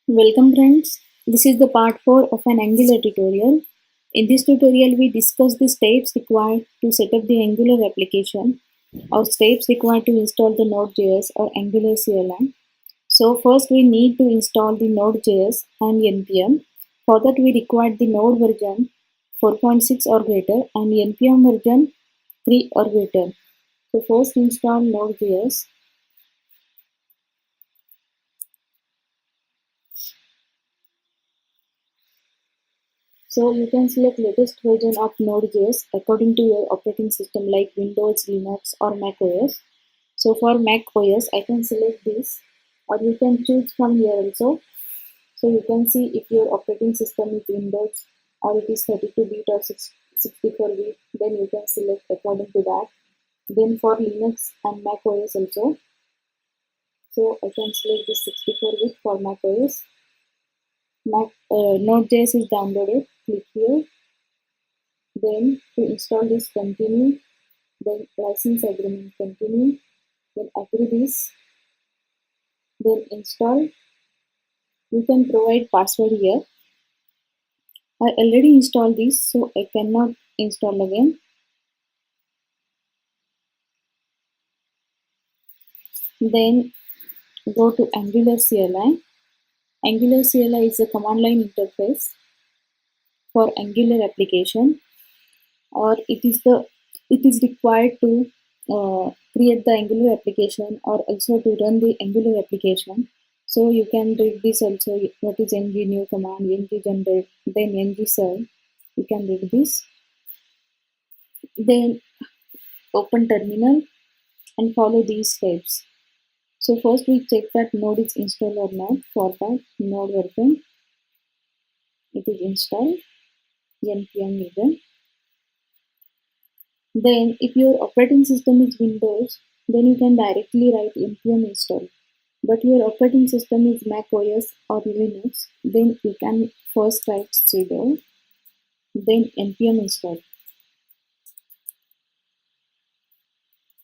Welcome friends, this is the part 4 of an Angular tutorial. In this tutorial we discuss the steps required to set up the Angular application or steps required to install the Node.js or Angular CLI. So first we need to install the Node.js and NPM. For that we require the Node version 4.6 or greater and NPM version 3 or greater. So first install Node.js. So you can select latest version of Node.js according to your operating system like Windows, Linux or Mac OS. So for Mac OS, I can select this or you can choose from here also. So you can see if your operating system is Windows or it is 32-bit or 64-bit, then you can select according to that. Then for Linux and Mac OS also. So I can select this 64-bit for Mac OS. Node.js is downloaded, click here. Then to install this continue, then license agreement continue, then agree this, then install. You can provide password here. I already installed this, so I cannot install again. Then go to Angular CLI. Angular CLI is a command line interface for Angular application, or it is required to create the Angular application or also to run the Angular application. So you can read this also, what is ng new command, ng generate, then ng serve. You can read this. Then open terminal and follow these steps. So first we check that node is installed or not. For that, node version, it is installed, npm version. Then if your operating system is Windows, then you can directly write npm install. But your operating system is Mac OS or Linux, then you can first write sudo, then npm install.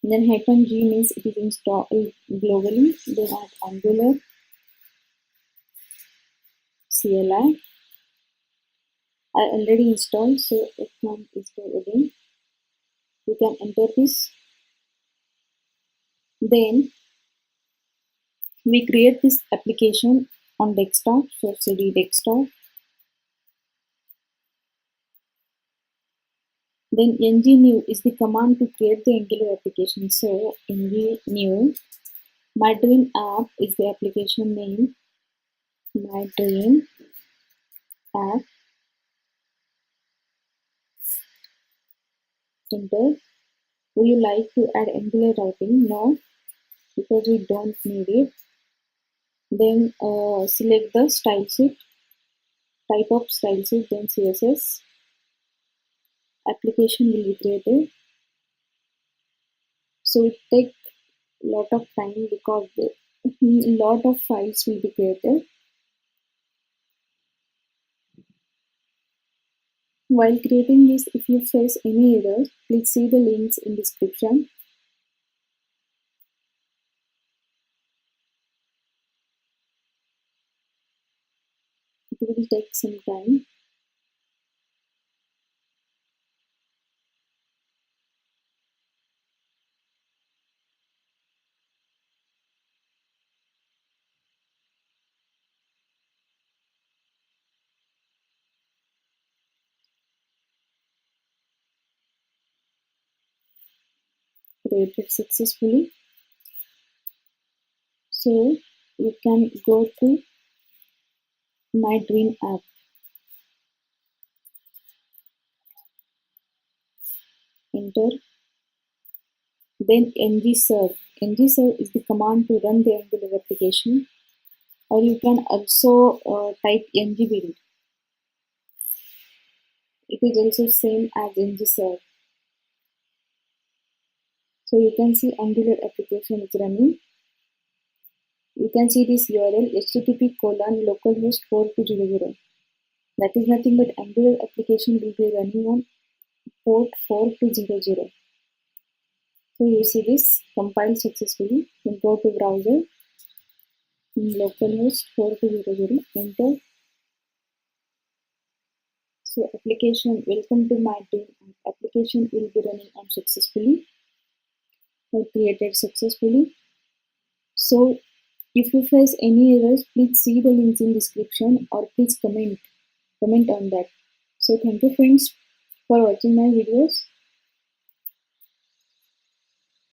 Then -g means it is installed globally, then add Angular CLI. I already installed, so it can install again. You can enter this. Then we create this application on desktop, so cd desktop. Then ng new is the command to create the Angular application. So ng new, my dream app is the application name, my dream app. Enter. Would you like to add Angular writing? No, because we don't need it. Then select the style sheet, type of style sheet, then CSS. Application will be created. So it takes a lot of time because a lot of files will be created. While creating this, if you face any errors, please see the links in description. It will take some time. Created successfully. So you can go to my dream app. Enter. Then ng serve. Ng serve is the command to run the Angular application. Or you can also type ng build. It is also same as ng serve. So you can see Angular application is running. You can see this URL http://localhost 4200. That is nothing but Angular application will be running on port 4200. So you see this compiled successfully. Then go to browser. in localhost 4200, enter. So application, welcome to my team, and application will be running on successfully or created successfully. So if you face any errors, please see the links in description or please comment on that. So thank you friends for watching my videos.